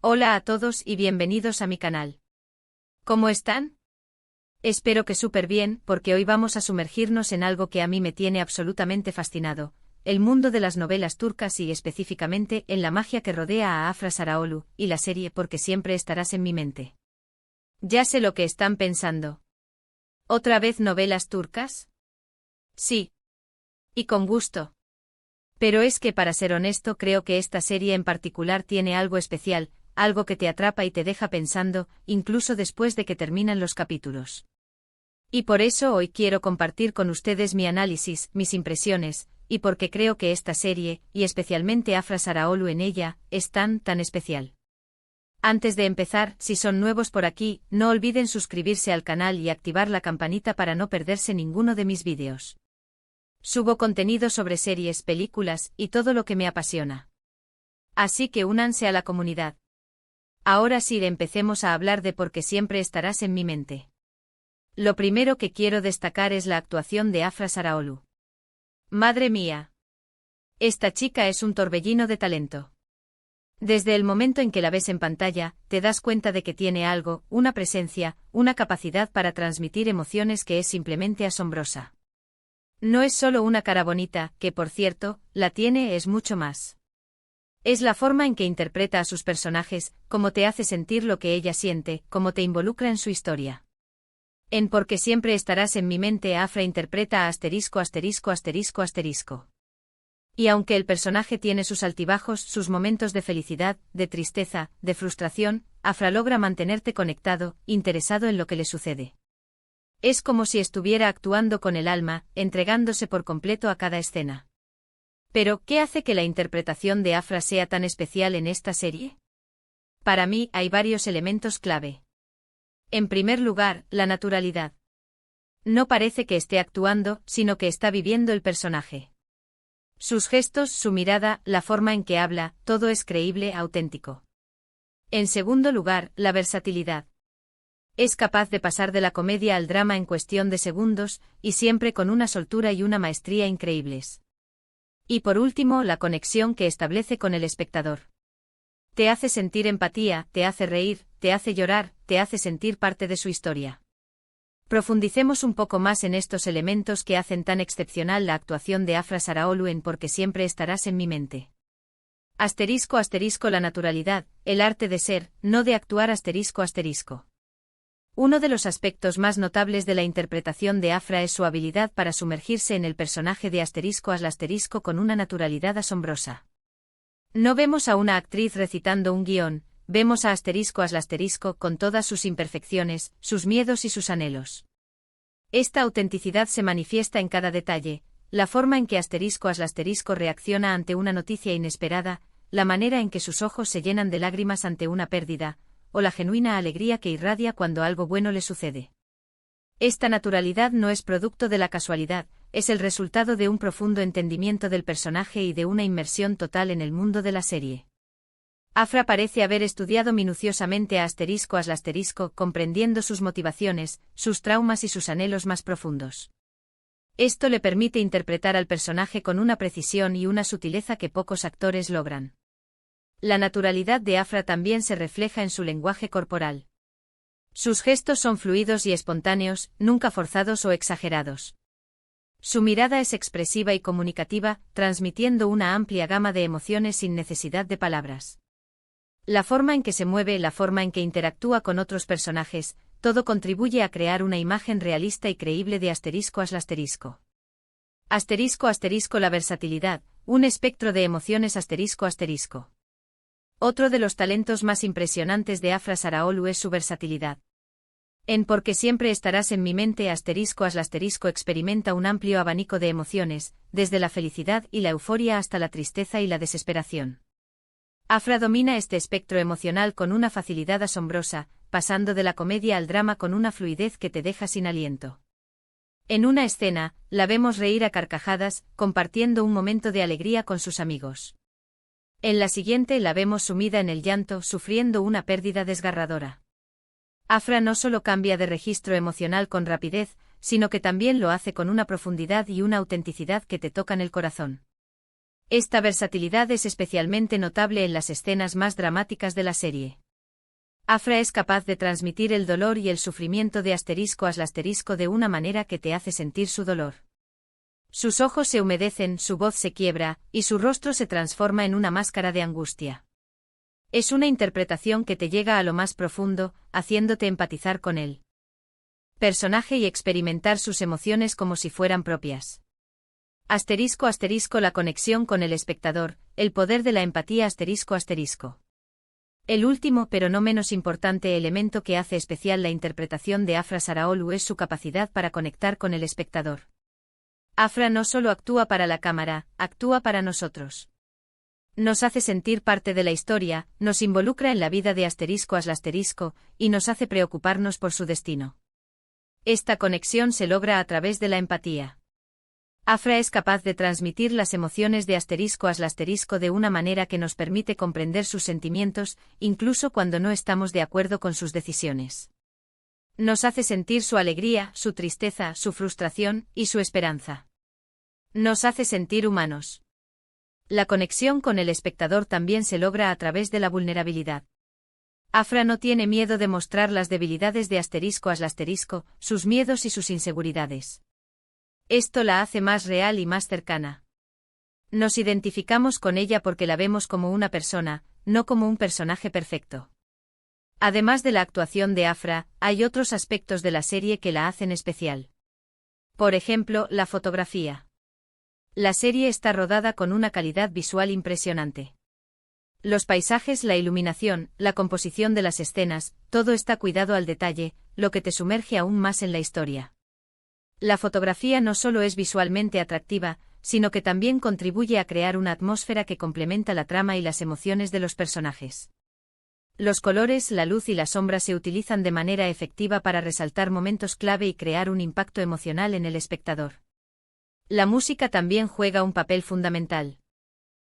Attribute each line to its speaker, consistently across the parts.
Speaker 1: Hola a todos y bienvenidos a mi canal. ¿Cómo están? Espero que súper bien, porque hoy vamos a sumergirnos en algo que a mí me tiene absolutamente fascinado, el mundo de las novelas turcas y específicamente en la magia que rodea a Afra Sarıoğlu y la serie Porque siempre estarás en mi mente. Ya sé lo que están pensando. ¿Otra vez novelas turcas? Sí. Y con gusto. Pero es que para ser honesto creo que esta serie en particular tiene algo especial, algo que te atrapa y te deja pensando, incluso después de que terminan los capítulos. Y por eso hoy quiero compartir con ustedes mi análisis, mis impresiones, y porque creo que esta serie, y especialmente Afra Sarıoğlu en ella, es tan especial. Antes de empezar, si son nuevos por aquí, no olviden suscribirse al canal y activar la campanita para no perderse ninguno de mis vídeos. Subo contenido sobre series, películas, y todo lo que me apasiona. Así que únanse a la comunidad. Ahora sí, empecemos a hablar de Porque siempre estarás en mi mente. Lo primero que quiero destacar es la actuación de Afra Sarıoğlu. Madre mía. Esta chica es un torbellino de talento. Desde el momento en que la ves en pantalla, te das cuenta de que tiene algo, una presencia, una capacidad para transmitir emociones que es simplemente asombrosa. No es solo una cara bonita, que por cierto, la tiene, es mucho más. Es la forma en que interpreta a sus personajes, cómo te hace sentir lo que ella siente, cómo te involucra en su historia. En Porque siempre estarás en mi mente, Afra interpreta a ********. Y aunque el personaje tiene sus altibajos, sus momentos de felicidad, de tristeza, de frustración, Afra logra mantenerte conectado, interesado en lo que le sucede. Es como si estuviera actuando con el alma, entregándose por completo a cada escena. Pero, ¿qué hace que la interpretación de Afra sea tan especial en esta serie? Para mí, hay varios elementos clave. En primer lugar, la naturalidad. No parece que esté actuando, sino que está viviendo el personaje. Sus gestos, su mirada, la forma en que habla, todo es creíble, auténtico. En segundo lugar, la versatilidad. Es capaz de pasar de la comedia al drama en cuestión de segundos, y siempre con una soltura y una maestría increíbles. Y por último, la conexión que establece con el espectador. Te hace sentir empatía, te hace reír, te hace llorar, te hace sentir parte de su historia. Profundicemos un poco más en estos elementos que hacen tan excepcional la actuación de Afra Sarıoğlu en Porque siempre estarás en mi mente. ***** La naturalidad, el arte de ser, no de actuar ****. Uno de los aspectos más notables de la interpretación de Afra es su habilidad para sumergirse en el personaje de **** con una naturalidad asombrosa. No vemos a una actriz recitando un guión, vemos a **** con todas sus imperfecciones, sus miedos y sus anhelos. Esta autenticidad se manifiesta en cada detalle, la forma en que *** reacciona ante una noticia inesperada, la manera en que sus ojos se llenan de lágrimas ante una pérdida, o la genuina alegría que irradia cuando algo bueno le sucede. Esta naturalidad no es producto de la casualidad, es el resultado de un profundo entendimiento del personaje y de una inmersión total en el mundo de la serie. Afra parece haber estudiado minuciosamente a ***, comprendiendo sus motivaciones, sus traumas y sus anhelos más profundos. Esto le permite interpretar al personaje con una precisión y una sutileza que pocos actores logran. La naturalidad de Afra también se refleja en su lenguaje corporal. Sus gestos son fluidos y espontáneos, nunca forzados o exagerados. Su mirada es expresiva y comunicativa, transmitiendo una amplia gama de emociones sin necesidad de palabras. La forma en que se mueve, la forma en que interactúa con otros personajes, todo contribuye a crear una imagen realista y creíble de ****. La versatilidad, un espectro de emociones ****. Otro de los talentos más impresionantes de Afra Sarıoğlu es su versatilidad. En Porque siempre estarás en mi mente ****, experimenta un amplio abanico de emociones, desde la felicidad y la euforia hasta la tristeza y la desesperación. Afra domina este espectro emocional con una facilidad asombrosa, pasando de la comedia al drama con una fluidez que te deja sin aliento. En una escena, la vemos reír a carcajadas, compartiendo un momento de alegría con sus amigos. En la siguiente la vemos sumida en el llanto, sufriendo una pérdida desgarradora. Afra no solo cambia de registro emocional con rapidez, sino que también lo hace con una profundidad y una autenticidad que te tocan el corazón. Esta versatilidad es especialmente notable en las escenas más dramáticas de la serie. Afra es capaz de transmitir el dolor y el sufrimiento de **** de una manera que te hace sentir su dolor. Sus ojos se humedecen, su voz se quiebra, y su rostro se transforma en una máscara de angustia. Es una interpretación que te llega a lo más profundo, haciéndote empatizar con él. Personaje y experimentar sus emociones como si fueran propias. ***, la conexión con el espectador, el poder de la empatía ***. El último pero no menos importante elemento que hace especial la interpretación de Afra Saraolu es su capacidad para conectar con el espectador. Afra no solo actúa para la cámara, actúa para nosotros. Nos hace sentir parte de la historia, nos involucra en la vida de ***, y nos hace preocuparnos por su destino. Esta conexión se logra a través de la empatía. Afra es capaz de transmitir las emociones de ***, de una manera que nos permite comprender sus sentimientos, incluso cuando no estamos de acuerdo con sus decisiones. Nos hace sentir su alegría, su tristeza, su frustración y su esperanza. Nos hace sentir humanos. La conexión con el espectador también se logra a través de la vulnerabilidad. Afra no tiene miedo de mostrar las debilidades de ***, sus miedos y sus inseguridades. Esto la hace más real y más cercana. Nos identificamos con ella porque la vemos como una persona, no como un personaje perfecto. Además de la actuación de Afra, hay otros aspectos de la serie que la hacen especial. Por ejemplo, la fotografía. La serie está rodada con una calidad visual impresionante. Los paisajes, la iluminación, la composición de las escenas, todo está cuidado al detalle, lo que te sumerge aún más en la historia. La fotografía no solo es visualmente atractiva, sino que también contribuye a crear una atmósfera que complementa la trama y las emociones de los personajes. Los colores, la luz y la sombra se utilizan de manera efectiva para resaltar momentos clave y crear un impacto emocional en el espectador. La música también juega un papel fundamental.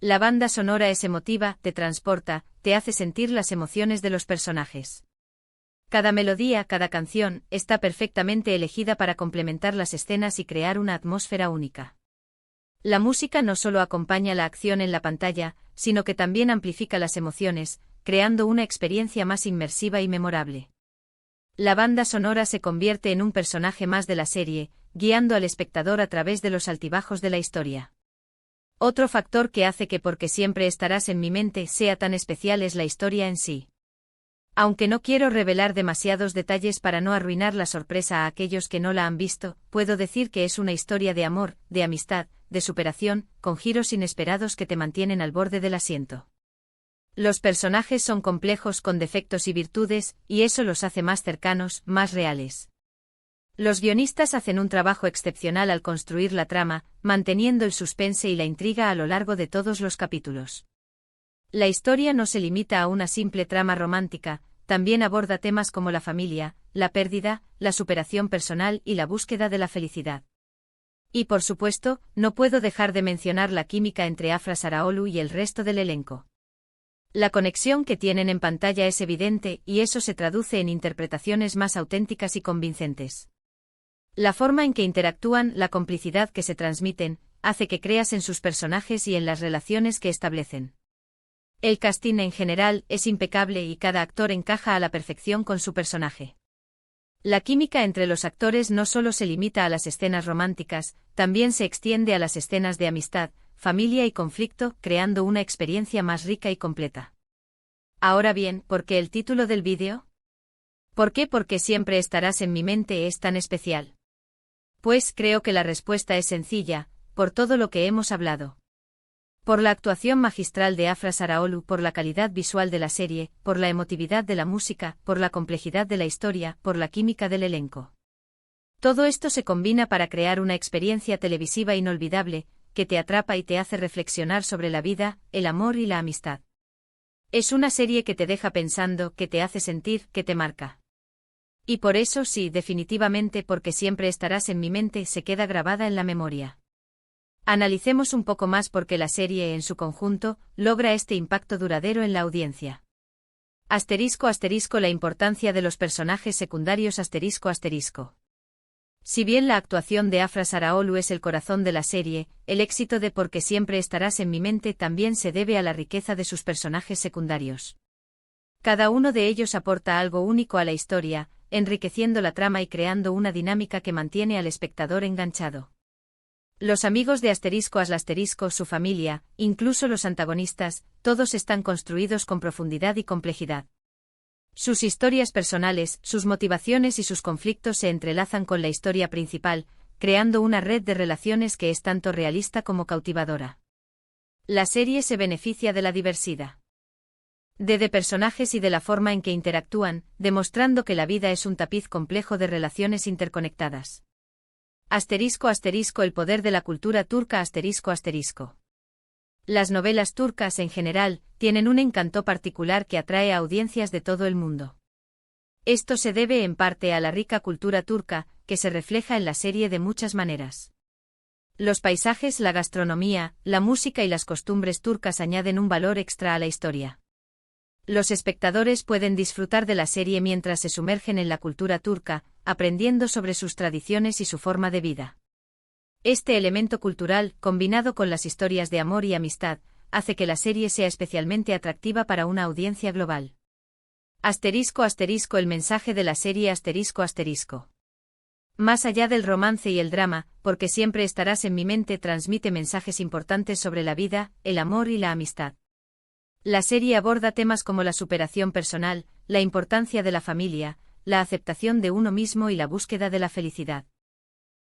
Speaker 1: La banda sonora es emotiva, te transporta, te hace sentir las emociones de los personajes. Cada melodía, cada canción, está perfectamente elegida para complementar las escenas y crear una atmósfera única. La música no solo acompaña la acción en la pantalla, sino que también amplifica las emociones, creando una experiencia más inmersiva y memorable. La banda sonora se convierte en un personaje más de la serie, guiando al espectador a través de los altibajos de la historia. Otro factor que hace que Porque siempre estarás en mi mente sea tan especial es la historia en sí. Aunque no quiero revelar demasiados detalles para no arruinar la sorpresa a aquellos que no la han visto, puedo decir que es una historia de amor, de amistad, de superación, con giros inesperados que te mantienen al borde del asiento. Los personajes son complejos con defectos y virtudes, y eso los hace más cercanos, más reales. Los guionistas hacen un trabajo excepcional al construir la trama, manteniendo el suspense y la intriga a lo largo de todos los capítulos. La historia no se limita a una simple trama romántica, también aborda temas como la familia, la pérdida, la superación personal y la búsqueda de la felicidad. Y por supuesto, no puedo dejar de mencionar la química entre Afra Saraolu y el resto del elenco. La conexión que tienen en pantalla es evidente y eso se traduce en interpretaciones más auténticas y convincentes. La forma en que interactúan, la complicidad que se transmiten, hace que creas en sus personajes y en las relaciones que establecen. El casting en general es impecable y cada actor encaja a la perfección con su personaje. La química entre los actores no solo se limita a las escenas románticas, también se extiende a las escenas de amistad, familia y conflicto, creando una experiencia más rica y completa. Ahora bien, ¿por qué el título del vídeo? ¿Por qué Porque siempre estarás en mi mente es tan especial? Pues creo que la respuesta es sencilla, por todo lo que hemos hablado. Por la actuación magistral de Afra Saraolu, por la calidad visual de la serie, por la emotividad de la música, por la complejidad de la historia, por la química del elenco. Todo esto se combina para crear una experiencia televisiva inolvidable, que te atrapa y te hace reflexionar sobre la vida, el amor y la amistad. Es una serie que te deja pensando, que te hace sentir, que te marca. Y por eso sí, definitivamente Porque siempre estarás en mi mente se queda grabada en la memoria. Analicemos un poco más por qué la serie en su conjunto logra este impacto duradero en la audiencia. ***, la importancia de los personajes secundarios ***. Si bien la actuación de Afra Saraolu es el corazón de la serie, el éxito de Porque siempre estarás en mi mente también se debe a la riqueza de sus personajes secundarios. Cada uno de ellos aporta algo único a la historia, enriqueciendo la trama y creando una dinámica que mantiene al espectador enganchado. Los amigos de ***, su familia, incluso los antagonistas, todos están construidos con profundidad y complejidad. Sus historias personales, sus motivaciones y sus conflictos se entrelazan con la historia principal, creando una red de relaciones que es tanto realista como cautivadora. La serie se beneficia de la diversidad de personajes y de la forma en que interactúan, demostrando que la vida es un tapiz complejo de relaciones interconectadas. ***, el poder de la cultura turca ***. Las novelas turcas en general tienen un encanto particular que atrae a audiencias de todo el mundo. Esto se debe en parte a la rica cultura turca, que se refleja en la serie de muchas maneras. Los paisajes, la gastronomía, la música y las costumbres turcas añaden un valor extra a la historia. Los espectadores pueden disfrutar de la serie mientras se sumergen en la cultura turca, aprendiendo sobre sus tradiciones y su forma de vida. Este elemento cultural, combinado con las historias de amor y amistad, hace que la serie sea especialmente atractiva para una audiencia global. ***, el mensaje de la serie ***. Más allá del romance y el drama, Porque siempre estarás en mi mente transmite mensajes importantes sobre la vida, el amor y la amistad. La serie aborda temas como la superación personal, la importancia de la familia, la aceptación de uno mismo y la búsqueda de la felicidad.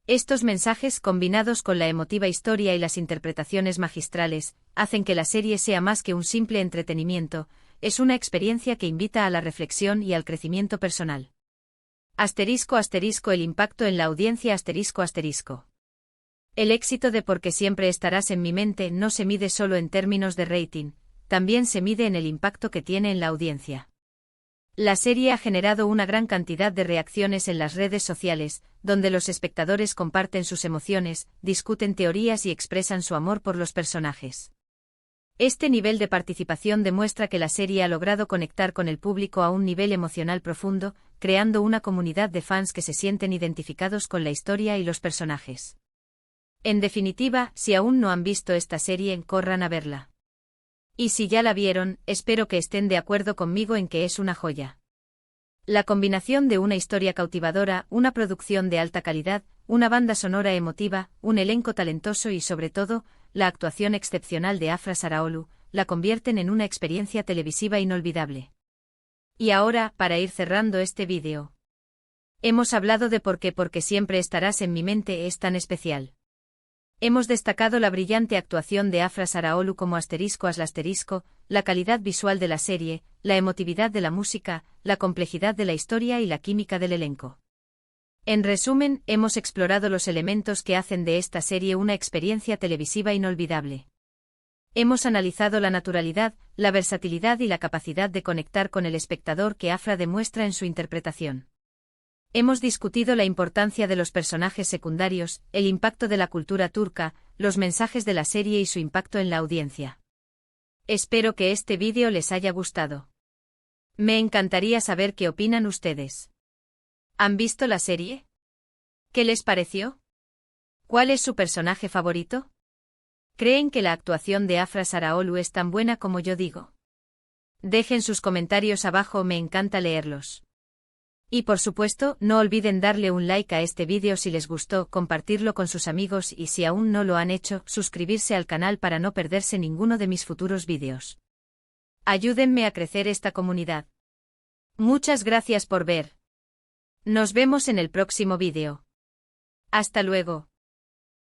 Speaker 1: Estos mensajes, combinados con la emotiva historia y las interpretaciones magistrales, hacen que la serie sea más que un simple entretenimiento, es una experiencia que invita a la reflexión y al crecimiento personal. ***, el impacto en la audiencia ***. El éxito de Porque siempre estarás en mi mente no se mide solo en términos de rating, también se mide en el impacto que tiene en la audiencia. La serie ha generado una gran cantidad de reacciones en las redes sociales, donde los espectadores comparten sus emociones, discuten teorías y expresan su amor por los personajes. Este nivel de participación demuestra que la serie ha logrado conectar con el público a un nivel emocional profundo, creando una comunidad de fans que se sienten identificados con la historia y los personajes. En definitiva, si aún no han visto esta serie, corran a verla. Y si ya la vieron, espero que estén de acuerdo conmigo en que es una joya. La combinación de una historia cautivadora, una producción de alta calidad, una banda sonora emotiva, un elenco talentoso y sobre todo, la actuación excepcional de Afra Saraolu, la convierten en una experiencia televisiva inolvidable. Y ahora, para ir cerrando este vídeo. Hemos hablado de por qué Porque siempre estarás en mi mente es tan especial. Hemos destacado la brillante actuación de Afra Saraolu como ***, la calidad visual de la serie, la emotividad de la música, la complejidad de la historia y la química del elenco. En resumen, hemos explorado los elementos que hacen de esta serie una experiencia televisiva inolvidable. Hemos analizado la naturalidad, la versatilidad y la capacidad de conectar con el espectador que Afra demuestra en su interpretación. Hemos discutido la importancia de los personajes secundarios, el impacto de la cultura turca, los mensajes de la serie y su impacto en la audiencia. Espero que este vídeo les haya gustado. Me encantaría saber qué opinan ustedes. ¿Han visto la serie? ¿Qué les pareció? ¿Cuál es su personaje favorito? ¿Creen que la actuación de Afra Saraolu es tan buena como yo digo? Dejen sus comentarios abajo, me encanta leerlos. Y por supuesto, no olviden darle un like a este vídeo si les gustó, compartirlo con sus amigos y si aún no lo han hecho, suscribirse al canal para no perderse ninguno de mis futuros vídeos. Ayúdenme a crecer esta comunidad. Muchas gracias por ver. Nos vemos en el próximo vídeo. Hasta luego.